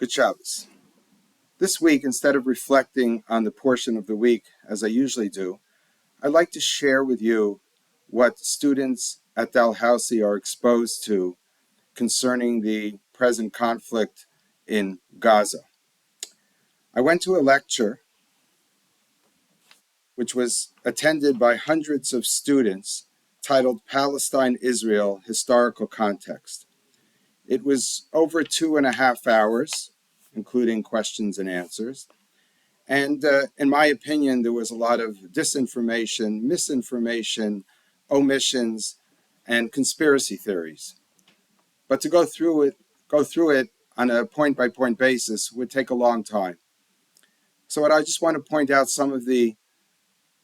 Good Shabbos. This week, instead of reflecting on the portion of the week as I usually do, I'd like to share with you what students at Dalhousie are exposed to concerning the present conflict in Gaza. I went to a lecture which was attended by hundreds of students titled Palestine-Israel Historical Context. It was over 2.5 hours, including questions and answers. And in my opinion, there was a lot of disinformation, misinformation, omissions, and conspiracy theories. But to go through it on a point-by-point basis would take a long time. So I just want to point out some of the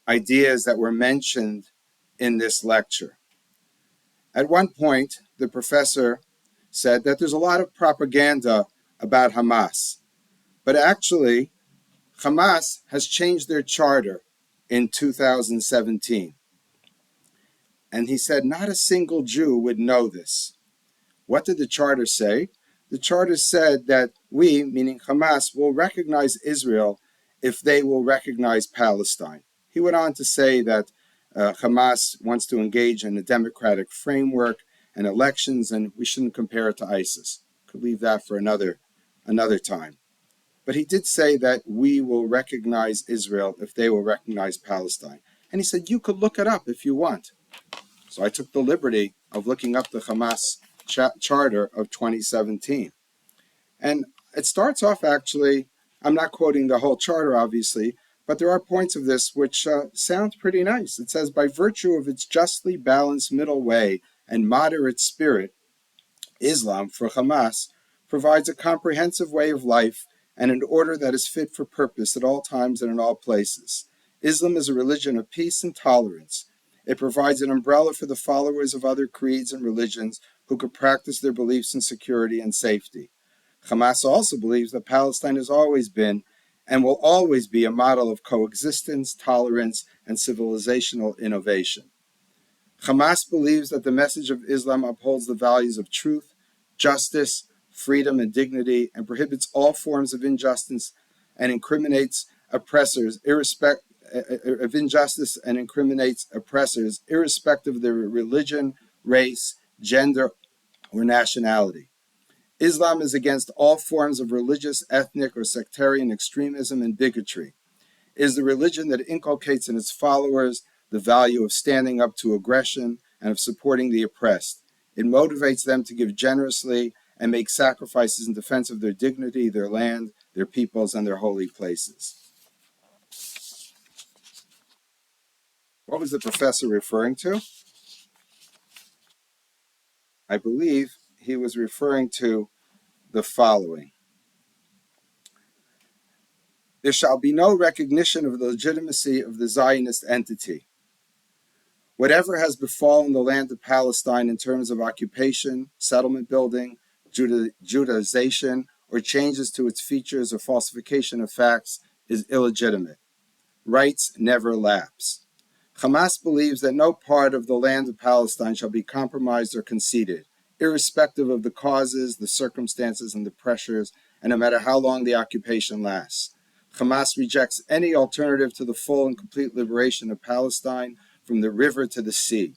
ideas that were mentioned in this lecture. At one point, the professor said that there's a lot of propaganda about Hamas, but actually, Hamas has changed their charter in 2017. And he said not a single Jew would know this. What did the charter say? The charter said that we, meaning Hamas, will recognize Israel if they will recognize Palestine. He went on to say that Hamas wants to engage in a democratic framework and elections, and we shouldn't compare it to ISIS. Could leave that for another time. But he did say that we will recognize Israel if they will recognize Palestine. And he said, you could look it up if you want. So I took the liberty of looking up the Hamas charter of 2017. And it starts off actually, I'm not quoting the whole charter, obviously, but there are points of this which sound pretty nice. It says, by virtue of its justly balanced middle way and moderate spirit, Islam, for Hamas, provides a comprehensive way of life and an order that is fit for purpose at all times and in all places. Islam is a religion of peace and tolerance. It provides an umbrella for the followers of other creeds and religions who could practice their beliefs in security and safety. Hamas also believes that Palestine has always been and will always be a model of coexistence, tolerance, and civilizational innovation. Hamas believes that the message of Islam upholds the values of truth, justice, freedom, and dignity, and prohibits all forms of injustice and incriminates oppressors irrespective of their religion, race, gender, or nationality. Islam is against all forms of religious, ethnic, or sectarian extremism and bigotry. It is the religion that inculcates in its followers the value of standing up to aggression and of supporting the oppressed. It motivates them to give generously and make sacrifices in defense of their dignity, their land, their peoples, and their holy places. What was the professor referring to? I believe he was referring to the following. There shall be no recognition of the legitimacy of the Zionist entity. Whatever has befallen the land of Palestine in terms of occupation, settlement building, Judaization, or changes to its features or falsification of facts is illegitimate. Rights never lapse. Hamas believes that no part of the land of Palestine shall be compromised or conceded, irrespective of the causes, the circumstances, and the pressures, and no matter how long the occupation lasts. Hamas rejects any alternative to the full and complete liberation of Palestine from the river to the sea.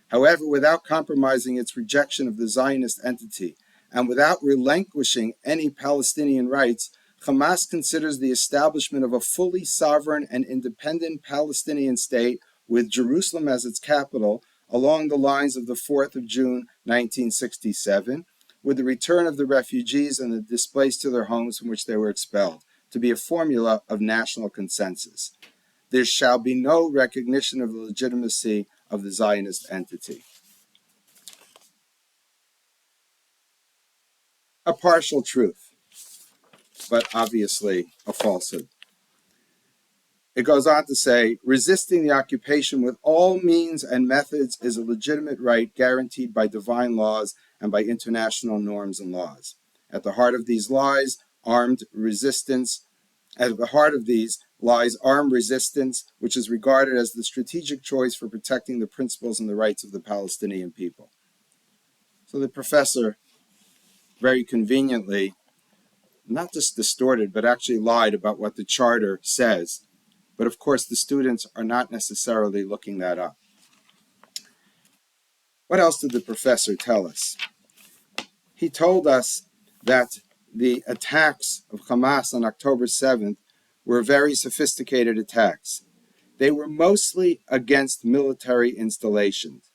However, without compromising its rejection of the Zionist entity and without relinquishing any Palestinian rights, Hamas considers the establishment of a fully sovereign and independent Palestinian state with Jerusalem as its capital along the lines of the 4th of June, 1967, with the return of the refugees and the displaced to their homes from which they were expelled, to be a formula of national consensus. There shall be no recognition of the legitimacy of the Zionist entity. A partial truth, but obviously a falsehood. It goes on to say, resisting the occupation with all means and methods is a legitimate right guaranteed by divine laws and by international norms and laws. At the heart of these lies, armed resistance, which is regarded as the strategic choice for protecting the principles and the rights of the Palestinian people. So the professor very conveniently not just distorted, but actually lied about what the charter says. But of course, the students are not necessarily looking that up. What else did the professor tell us? He told us that the attacks of Hamas on October 7th were very sophisticated attacks. They were mostly against military installations,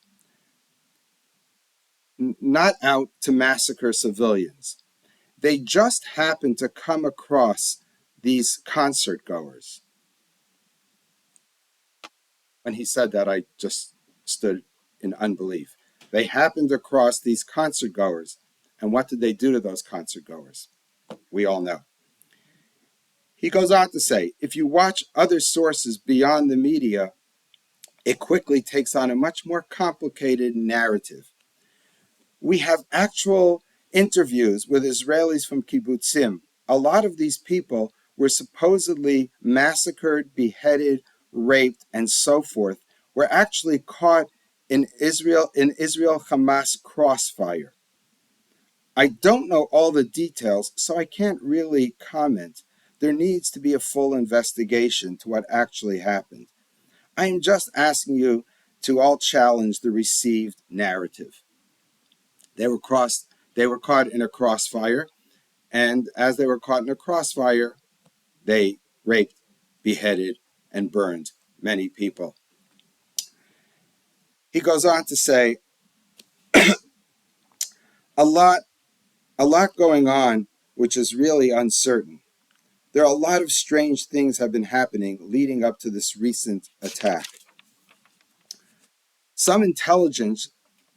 not out to massacre civilians. They just happened to come across these concert goers. When he said that, I just stood in unbelief. They happened across these concert goers. And what did they do to those concert goers? We all know. He goes on to say, if you watch other sources beyond the media, it quickly takes on a much more complicated narrative. We have actual interviews with Israelis from kibbutzim. A lot of these people were supposedly massacred, beheaded, raped, and so forth, were actually caught in Israel Hamas crossfire. I don't know all the details, so I can't really comment. There needs to be a full investigation to what actually happened. I am just asking you to all challenge the received narrative. They were caught in a crossfire, and as they were caught in a crossfire, they raped, beheaded, and burned many people. He goes on to say, a lot going on, which is really uncertain. There are a lot of strange things have been happening leading up to this recent attack. Some intelligence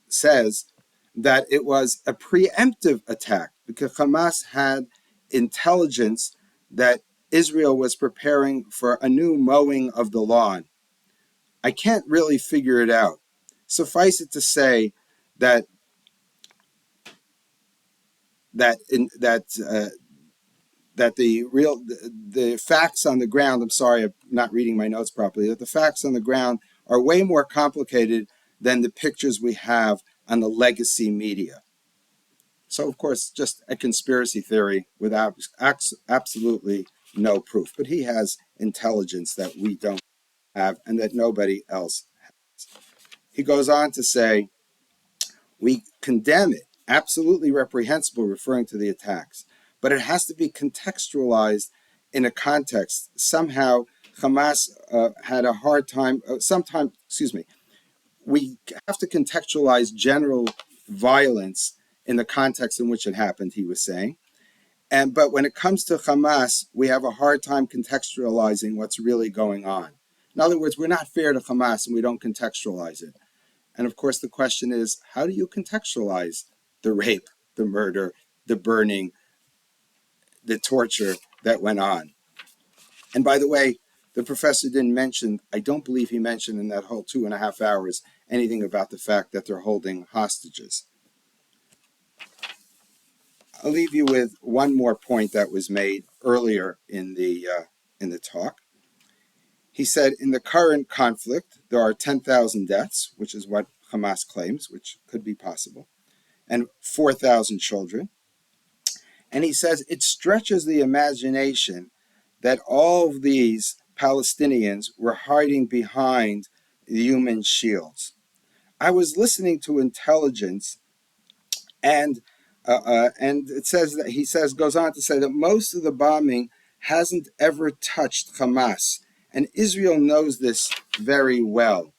says that it was a preemptive attack because Hamas had intelligence that Israel was preparing for a new mowing of the lawn. I can't really figure it out. Suffice it to say that that in, that that the facts on the ground. I'm sorry, I'm not reading my notes properly. That the facts on the ground are way more complicated than the pictures we have on the legacy media. So, of course, just a conspiracy theory without absolutely no proof. But he has intelligence that we don't have and that nobody else has. He goes on to say, we condemn it, absolutely reprehensible, referring to the attacks, but it has to be contextualized in a context. Somehow, Hamas had a hard time, we have to contextualize general violence in the context in which it happened, he was saying. But when it comes to Hamas, we have a hard time contextualizing what's really going on. In other words, we're not fair to Hamas and we don't contextualize it. And of course, the question is, how do you contextualize the rape, the murder, the burning, the torture that went on? And by the way, the professor didn't mention, I don't believe he mentioned in that whole 2.5 hours, anything about the fact that they're holding hostages. I'll leave you with one more point that was made earlier in the talk. He said, in the current conflict, there are 10,000 deaths, which is what Hamas claims, which could be possible, and 4,000 children. And he says it stretches the imagination that all of these Palestinians were hiding behind human shields. I was listening to intelligence, and it says that goes on to say that most of the bombing hasn't ever touched Hamas, and Israel knows this very well.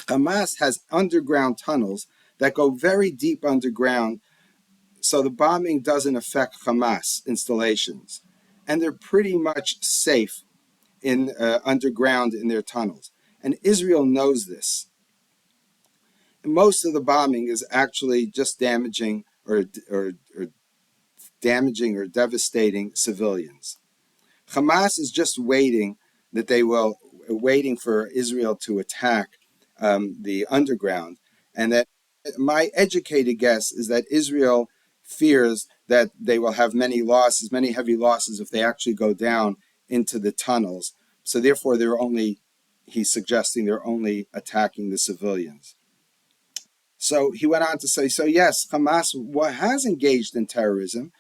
Hamas has underground tunnels that go very deep underground, so the bombing doesn't affect Hamas installations, and they're pretty much safe in underground in their tunnels. And Israel knows this. And most of the bombing is actually just damaging or devastating civilians. Hamas is just waiting for Israel to attack the underground, and that my educated guess is that Israel fears that they will have many heavy losses if they actually go down into the tunnels. So therefore, he's suggesting they're only attacking the civilians. So he went on to say, so yes, Hamas has engaged in terrorism,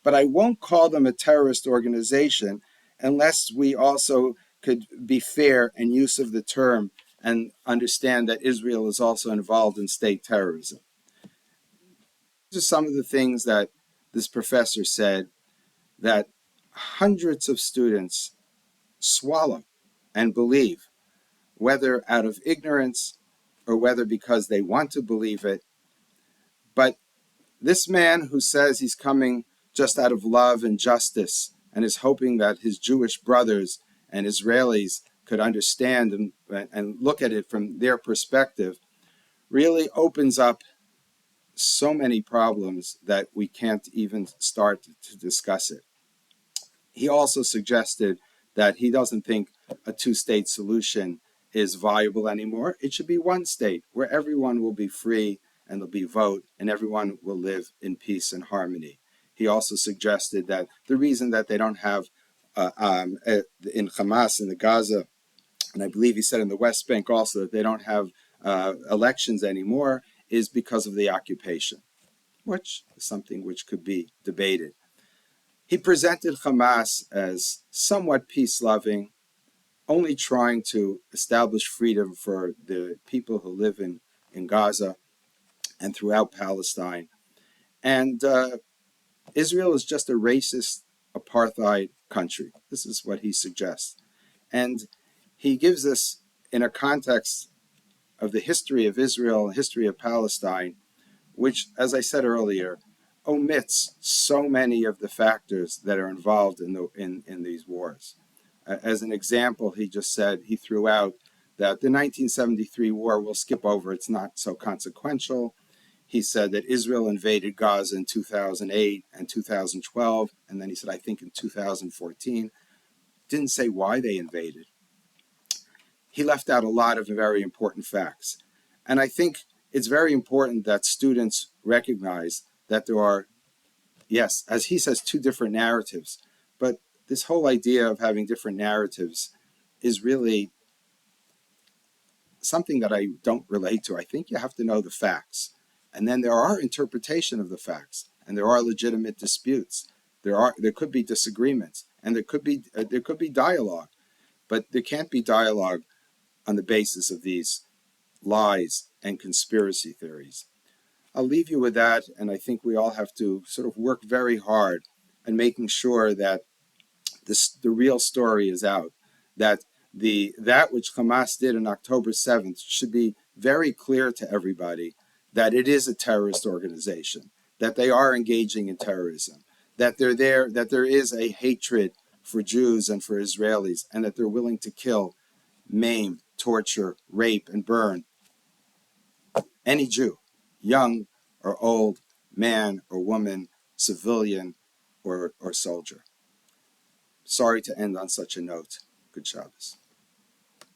but I won't call them a terrorist organization unless we also could be fair in use of the term and understand that Israel is also involved in state terrorism. These are some of the things that this professor said that hundreds of students swallow and believe, whether out of ignorance or whether because they want to believe it. But this man who says he's coming just out of love and justice and is hoping that his Jewish brothers and Israelis could understand and look at it from their perspective really opens up so many problems that we can't even start to discuss it. He also suggested that he doesn't think a two-state solution is viable anymore. It should be one state where everyone will be free and there'll be vote and everyone will live in peace and harmony. He also suggested that the reason that they don't have in Hamas, in the Gaza, and I believe he said in the West Bank also, that they don't have elections anymore is because of the occupation, which is something which could be debated. He presented Hamas as somewhat peace-loving, only trying to establish freedom for the people who live in Gaza and throughout Palestine. And Israel is just a racist apartheid country. This is what he suggests. And he gives this in a context of the history of Israel, history of Palestine, which, as I said earlier, omits so many of the factors that are involved in these wars. As an example, he just said, he threw out that the 1973 war we'll skip over, it's not so consequential. He said that Israel invaded Gaza in 2008 and 2012, and then he said, I think in 2014. Didn't say why they invaded. He left out a lot of very important facts. And I think it's very important that students recognize that there are, yes, as he says, two different narratives. But this whole idea of having different narratives is really something that I don't relate to. I think you have to know the facts. And then there are interpretation of the facts, and there are legitimate disputes. There could be disagreements, and there could be dialogue, but there can't be dialogue on the basis of these lies and conspiracy theories. I'll leave you with that, and I think we all have to sort of work very hard on making sure that the real story is out, that that which Hamas did on October 7th should be very clear to everybody, that it is a terrorist organization, that they are engaging in terrorism, that they're there, that there is a hatred for Jews and for Israelis, and that they're willing to kill, maim, torture, rape, and burn any Jew, young or old, man or woman, civilian or soldier. Sorry to end on such a note. Good Shabbos.